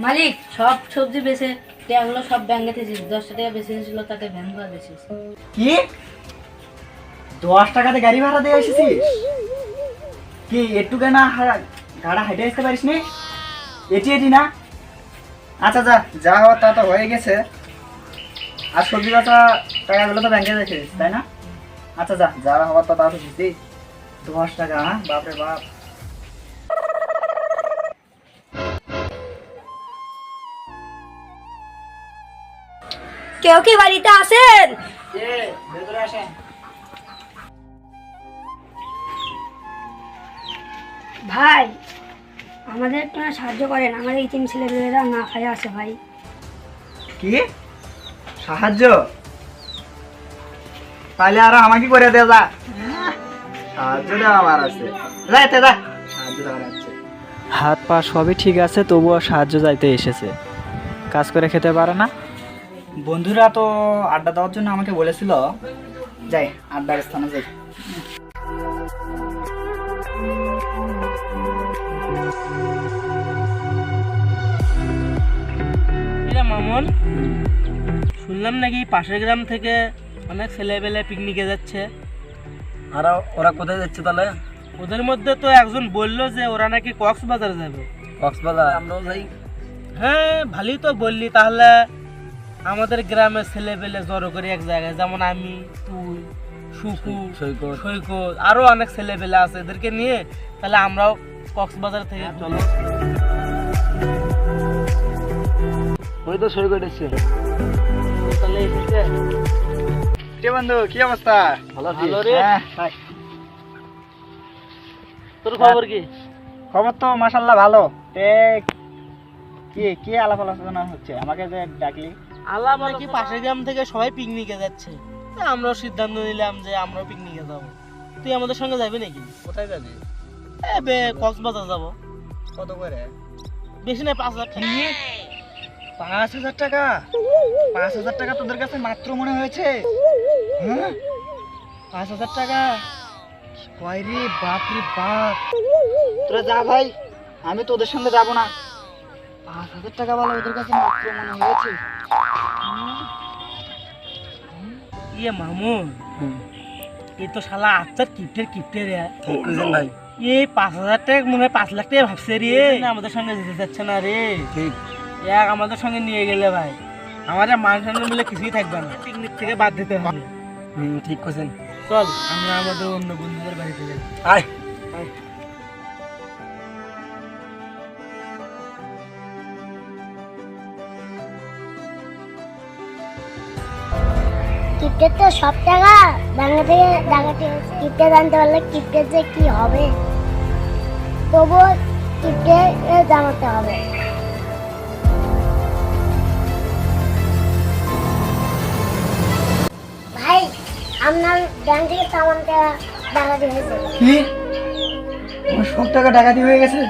মালিক সব সবজি বেচে টাকাগুলো সব ব্যাংকে থেকেছিস, 10 টাকা বেশি ছিল তাকে ভ্যান ভাড়া দিয়েছিস। কি 10 টাকাতে গাড়ি ভাড়া দিয়ে এসেছিস? কি একটু কেনা গাড়া হেঁটে আসতে পারিস নি? এটি এটি না। আচ্ছা যা যা হওয়ার তা তো হয়ে গেছে। আর সবজি বেচা টাকাগুলো তো ব্যাংকে রেখেছিস তাই না? আচ্ছা যা যা হওয়ার তা তো বুঝছি। 10 টাকা, হ্যাঁ বাপরে বাপ। কেউ কি বাড়িতে আছেন? ভেতরে আসেন। ভাই আমাদের একটু সাহায্য করেন, আমাদের এই 3 ছেলেমেয়েরা না খায় আছে ভাই। কি সাহায্য? তাহলে আর আমাকে করে দে যা। সাহায্য দেওয়া আমার আছে, যাইতে যা সাহায্য দেওয়ার আছে। হাত পা সবই ঠিক আছে, তবুও সাহায্য চাইতে এসেছে। কাজ করে খেতে পারে না। বন্ধুরা তো আড্ডা দেওয়ার জন্য আমাকে বলেছিল, যাই আড্ডার স্থানে যাই। মামুন, শুনলাম নাকি পাশের গ্রাম থেকে অনেক ছেলেবেলে পিকনিকে যাচ্ছে। আর ওরা কোথায় যাচ্ছে তাহলে? ওদের মধ্যে তো একজন বললো যে ওরা নাকি কক্সবাজার যাবে। কক্সবাজার? আমরাও যাই। হ্যাঁ ভালোই তো বললি। তাহলে আমাদের গ্রামের ছেলেবেলে জড়ো করে এক জায়গায়, যেমন আমি, তুই, সুকু, সৈকত, আরো অনেক ছেলেবেলে আছে, এদেরকে নিয়ে তাহলে আমরাও কক্সবাজার থেকে চলো। ওই তো সৈকত এসছে। তাহলে এসেছে। কে বন্ধু, কি অবস্থা? ভালো আছিস? ভালো রে। হ্যাঁ, হাই। তোর খবর কি? খবর তো মাশাআল্লাহ ভালো। তে কি কি আলাপ আলোচনা হচ্ছে আমাকে যে ডাকলি? আলাপ নাকি পাশের গ্রাম থেকে সবাই পিকনিকে যাচ্ছে, তা আমরাও সিদ্ধান্ত নিলাম যে আমরাও পিকনিকে যাবো। তুই আমাদের সঙ্গে যাবি নাকি? কোথায় যাবি? কক্সবাজার যাবো। কত করে? বেশি না, 5,000 টাকা। 5,000 টাকা? 5,000 টাকা তোদের কাছে মাত্র মনে হয়েছে? হ্যাঁ 5,000 টাকা কয় রে বাপ রে বাপ। তোরা যা ভাই, আমি তোদের সঙ্গে যাবো না। 5,000 টাকা বলে ওদের কাছে মাত্র মনে হয়েছে। ইয়ে মামুন, এই তো শালা আচ্ছা কিপ্টে রে ভাই এই 5,000 টাকা মনে হয় 5 লাখ টাকা ভাবছে রে। আমাদের সঙ্গে যেতে যাচ্ছে না রে। ঠিক। এক আমাদের সঙ্গে নিয়ে গেলে ভাই আমাদের মান সম্মান বলে কিছুই থাকবে না, পিকনিক থেকে বাদ দিতে হবে। ঠিক করছেন। চল আমরা আমাদের অন্য বন্ধুদের বাড়িতে যাই। আয়। কিপ্টের তো সব টাকা ব্যাংক থেকে ডাকাতি হয়েছে। কিপ্টে জানতে পারলে কিপ্টের যে কি হবে, তবুও কিপ্টে জানাতে হবে। ভাই আপনার ব্যাংক থেকে তেমন টাকা ডাকাতি হয়েছে। কি আমার সব টাকা ডাকাতি হয়ে গেছে?